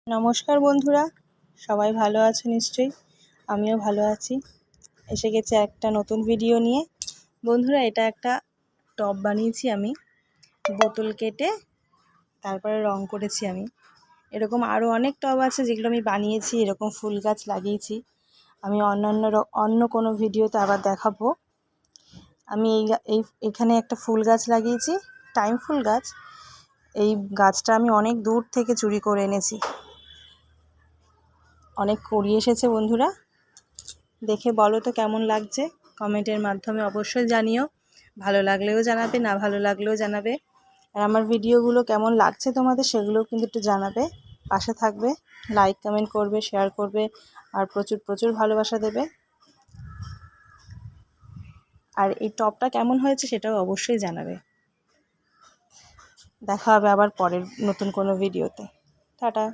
নমস্কার বন্ধুরা, সবাই ভালো আছো নিশ্চয়ই। আমিও ভালো আছি। এসে গেছে একটা নতুন ভিডিও নিয়ে। বন্ধুরা, এটা একটা টব বানিয়েছি আমি, বোতল কেটে তারপরে রং করেছি আমি। এরকম আরও অনেক টব আছে যেগুলো আমি বানিয়েছি, এরকম ফুল গাছ লাগিয়েছি। আমি অন্য কোনো ভিডিওতে আবার দেখাবো। আমি এখানে একটা ফুল গাছ লাগিয়েছি, টাইম ফুল গাছ। এই গাছটা আমি অনেক দূর থেকে চুরি করে এনেছি। অনেক কুড়ি এসেছে বন্ধুরা, দেখে বলো তো কেমন লাগছে। কমেন্টের মাধ্যমে অবশ্যই জানিও। ভালো লাগলেও জানাবে, না ভালো লাগলেও জানাবে। আর আমার ভিডিওগুলো কেমন লাগছে তোমাদের সেগুলোও কিন্তু একটু জানাবে। পাশে থাকবে, লাইক কমেন্ট করবে, শেয়ার করবে, আর প্রচুর প্রচুর ভালোবাসা দেবে। আর এই টপটা কেমন হয়েছে সেটাও অবশ্যই জানাবে। দেখা হবে আবার পরের নতুন কোনো ভিডিওতে। টাটা।